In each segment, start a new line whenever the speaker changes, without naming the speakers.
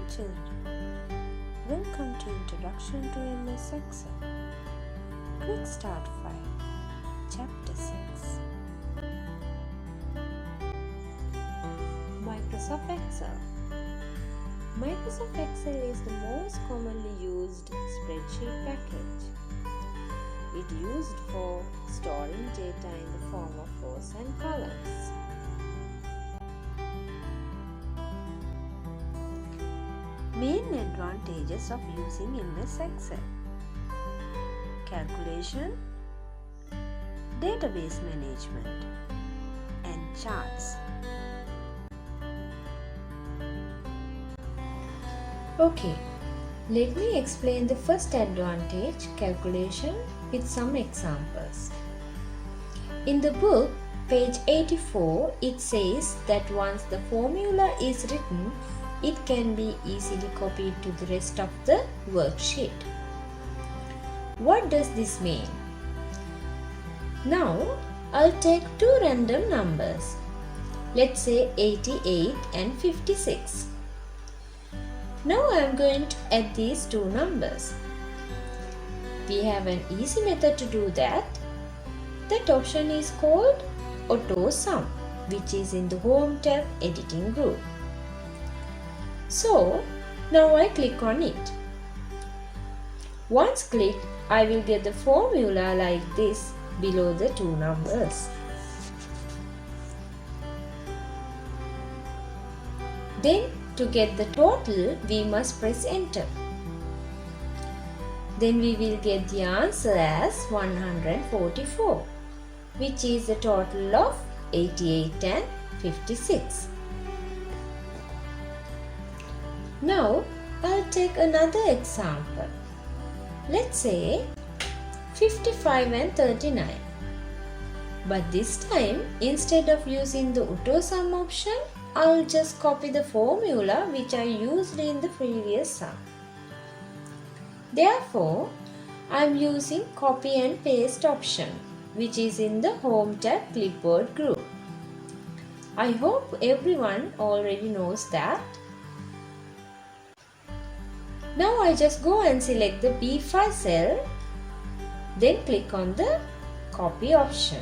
children. Welcome to Introduction to MS Excel. Quick Start 5, Chapter 6. Microsoft Excel. Microsoft Excel is the most commonly used spreadsheet package. It is used for storing data in the form of rows and columns. Main advantages of using MS Excel: calculation, database management, and charts. Okay, let me explain the first advantage, calculation, with some examples. In the book, page 84, it says that once the formula is written, it can be easily copied to the rest of the worksheet. What does this mean? Now, I'll take two random numbers. Let's say 88 and 56. Now I'm going to add these two numbers. We have an easy method to do that. That option is called Auto Sum, which is in the Home tab editing group. So, now I click on it. Once clicked, I will get the formula like this below the two numbers. Then, to get the total, we must press enter. Then we will get the answer as 144, which is the total of 88 and 56. Now, I'll take another example. Let's say 55 and 39. But this time, instead of using the auto sum option, I'll just copy the formula which I used in the previous sum. Therefore, I'm using copy and paste option, which is in the Home tab clipboard group. I hope everyone already knows that. Now I just go and select the B5 cell, then click on the copy option.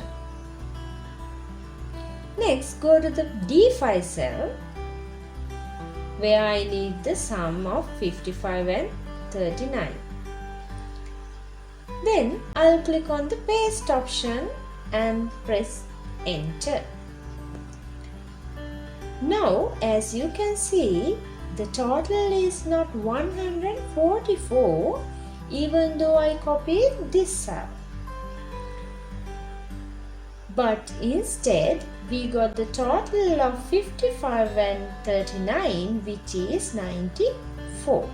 Next, go to the D5 cell where I need the sum of 55 and 39. Then I'll click on the paste option and press enter. Now, as you can see, the total is not 144 even though I copied this cell. But instead, we got the total of 55 and 39, which is 94.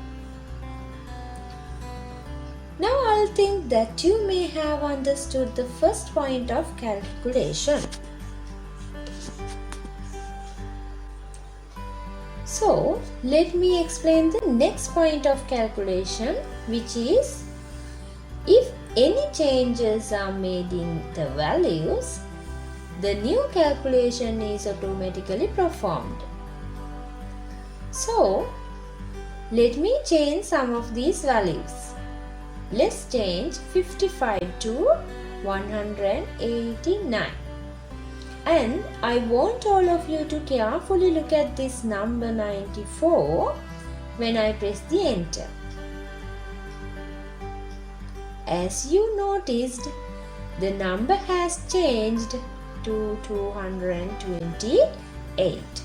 Now I'll think that you may have understood the first point of calculation. So, let me explain the next point of calculation, which is if any changes are made in the values, the new calculation is automatically performed. So, let me change some of these values. Let's change 55 to 189. And I want all of you to carefully look at this number 94 when I press the enter. As you noticed, the number has changed to 228.